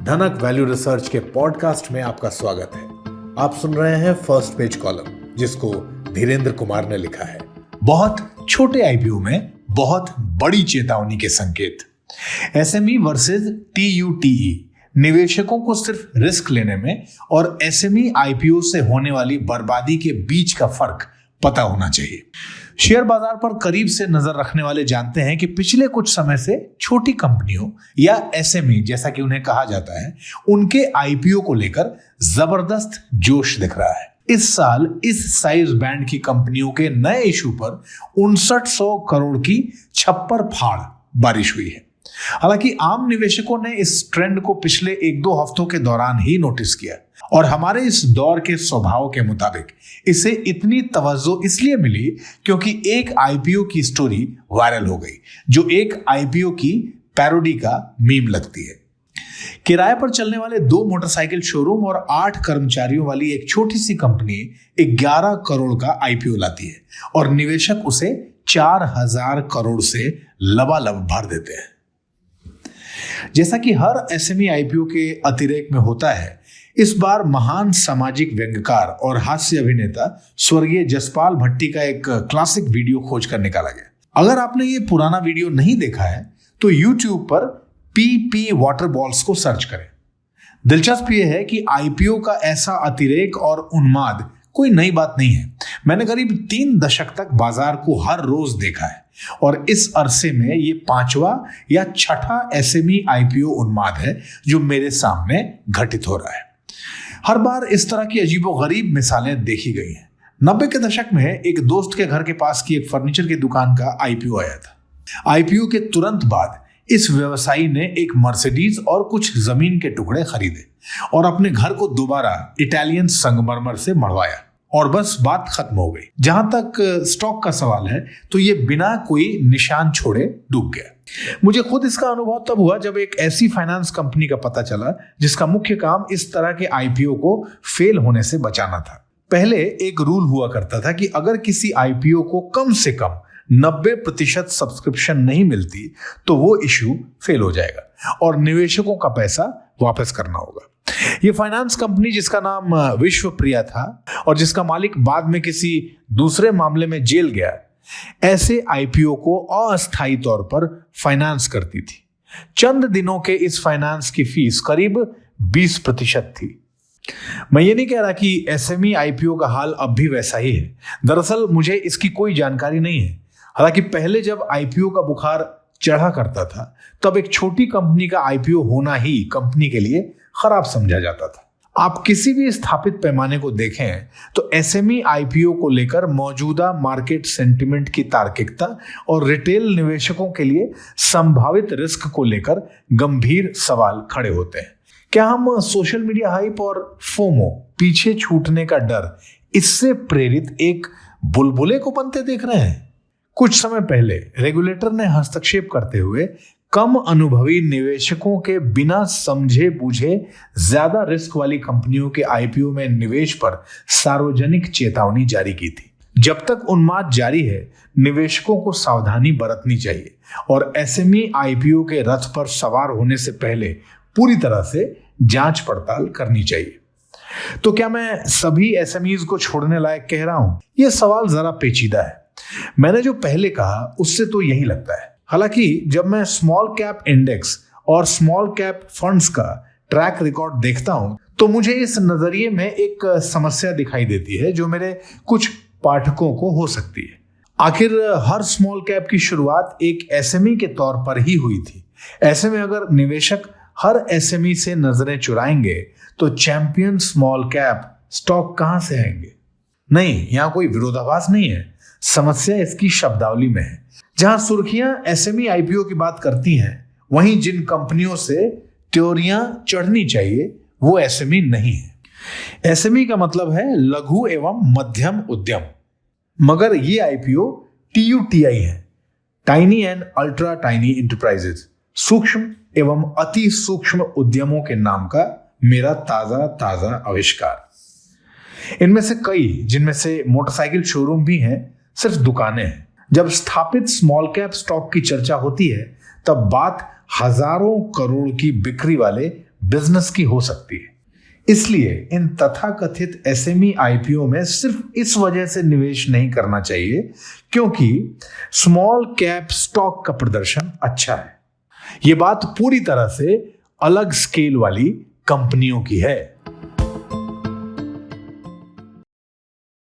धनक value research के podcast में आपका स्वागत है। आप सुन रहे हैं फर्स्ट पेज कॉलम, जिसको धीरेन्द्र कुमार ने लिखा है। बहुत छोटे आईपीओ में बहुत बड़ी चेतावनी के संकेत। एसएमई वर्सेस टीयूटीई, निवेशकों को सिर्फ रिस्क लेने में और एसएमई आईपीओ से होने वाली बर्बादी के बीच का फर्क पता होना चाहिए। शेयर बाजार पर करीब से नजर रखने वाले जानते हैं कि पिछले कुछ समय से छोटी कंपनियों या एसएमई जैसा कि उन्हें कहा जाता है, उनके आईपीओ को लेकर जबरदस्त जोश दिख रहा है। इस साल इस साइज बैंड की कंपनियों के नए इशू पर 5900 करोड़ की छप्पर फाड़ बारिश हुई है। हालांकि आम निवेशकों ने इस ट्रेंड को पिछले 1-2 हफ्तों के दौरान ही नोटिस किया और हमारे इस दौर के स्वभाव के मुताबिक इसे इतनी तवज्जो इसलिए मिली क्योंकि एक आईपीओ की स्टोरी वायरल हो गई, जो एक आईपीओ की पैरोडी का मीम लगती है। किराए पर चलने वाले 2 मोटरसाइकिल शोरूम और 8 कर्मचारियों वाली एक छोटी सी कंपनी 11 करोड़ का आईपीओ लाती है और निवेशक उसे 4000 करोड़ से लबालब भर देते हैं। जैसा कि हर एसएमई आईपीओ के अतिरेक में होता है, इस बार महान सामाजिक व्यंग्यकार और हास्य अभिनेता स्वर्गीय जसपाल भट्टी का एक क्लासिक वीडियो खोज कर निकाला गया। अगर आपने ये पुराना वीडियो नहीं देखा है तो YouTube पर पी वाटर बॉल्स को सर्च करें। दिलचस्प यह है कि आईपीओ का ऐसा अतिरेक और उन्माद कोई नई बात नहीं है। मैंने करीब 3 दशक तक बाजार को हर रोज देखा है और इस अरसे में ये 5वां या 6ठा एसएमई आईपीओ उन्माद है जो मेरे सामने घटित हो रहा है। हर बार इस तरह की अजीबोगरीब मिसालें देखी गई हैं। 90 के दशक में एक दोस्त के घर के पास की एक फर्नीचर की दुकान का आईपीओ आया था। आईपीओ के तुरंत बाद इस व्यवसायी ने एक मर्सिडीज और कुछ जमीन के टुकड़े खरीदे और अपने घर को दोबारा इटालियन संगमरमर से मढ़वाया और बस बात खत्म हो गई। जहां तक स्टॉक का सवाल है तो ये बिना कोई निशान छोड़े डूब गया। मुझे खुद इसका अनुभव तब हुआ जब एक ऐसी फाइनेंस कंपनी का पता चला जिसका मुख्य काम इस तरह के आईपीओ को फेल होने से बचाना था। पहले एक रूल हुआ करता था कि अगर किसी आईपीओ को कम से कम 90% सब्सक्रिप्शन नहीं मिलती तो वो इश्यू फेल हो जाएगा और निवेशकों का पैसा वापस करना होगा। ये फाइनेंस कंपनी जिसका नाम विश्वप्रिया था और जिसका मालिक बाद में किसी दूसरे मामले में जेल गया, ऐसे आईपीओ को अस्थायी तौर पर फाइनेंस करती थी। चंद दिनों के इस फाइनेंस की फीस करीब 20% थी। मैं ये नहीं कह रहा कि एसएमई आईपीओ का हाल अब भी वैसा ही है। दरअसल मुझे इसकी कोई जानकारी नहीं है। हालांकि पहले जब आईपीओ का बुखार चढ़ा करता था तब एक छोटी कंपनी का आईपीओ होना ही कंपनी के लिए खराब समझा जाता था। आप किसी भी स्थापित पैमाने को देखें तो एसएमई आईपीओ को लेकर मौजूदा मार्केट सेंटिमेंट की तार्किकता और रिटेल निवेशकों के लिए संभावित रिस्क को लेकर गंभीर सवाल खड़े होते हैं। क्या हम सोशल मीडिया हाइप और फोमो, पीछे छूटने का डर, इससे प्रेरित एक बुलबुले को बनते देख रहे हैं? कुछ समय पहले रेगुलेटर ने हस्तक्षेप करते हुए कम अनुभवी निवेशकों के बिना समझे बूझे ज्यादा रिस्क वाली कंपनियों के आईपीओ में निवेश पर सार्वजनिक चेतावनी जारी की थी। जब तक उन्माद जारी है, निवेशकों को सावधानी बरतनी चाहिए और एसएमई आईपीओ के रथ पर सवार होने से पहले पूरी तरह से जांच पड़ताल करनी चाहिए। तो क्या मैं सभी एसएमईज को छोड़ने लायक कह रहा हूं? यह सवाल जरा पेचीदा है। मैंने जो पहले कहा उससे तो यही लगता है। हालांकि जब मैं स्मॉल कैप इंडेक्स और स्मॉल कैप फंड्स का ट्रैक रिकॉर्ड देखता हूं तो मुझे इस नजरिए में एक समस्या दिखाई देती है जो मेरे कुछ पाठकों को हो सकती है। आखिर हर स्मॉल कैप की शुरुआत एक एसएमई के तौर पर ही हुई थी। ऐसे में अगर निवेशक हर एसएमई से नजरें चुराएंगे तो चैंपियन स्मॉल कैप स्टॉक कहां से आएंगे? नहीं, यहां कोई विरोधाभास नहीं है। समस्या इसकी शब्दावली में है। जहां सुर्खियां एसएमई आईपीओ की बात करती हैं, वहीं जिन कंपनियों से त्योरियां चढ़नी चाहिए वो एसएमई नहीं है। एसएमई का मतलब है लघु एवं मध्यम उद्यम, मगर ये आईपीओ टीयूटीआई है, tiny and ultra tiny enterprises, सूक्ष्म एवं अति सूक्ष्म उद्यमों के नाम का मेरा ताजा आविष्कार। इनमें से कई, जिनमें से मोटरसाइकिल शोरूम भी हैं, सिर्फ दुकानें हैं। जब स्थापित स्मॉल कैप स्टॉक की चर्चा होती है तब बात हजारों करोड़ की बिक्री वाले बिजनेस की हो सकती है। इसलिए इन तथाकथित एसएमई आईपीओ में सिर्फ इस वजह से निवेश नहीं करना चाहिए क्योंकि स्मॉल कैप स्टॉक का प्रदर्शन अच्छा है। यह बात पूरी तरह से अलग स्केल वाली कंपनियों की है।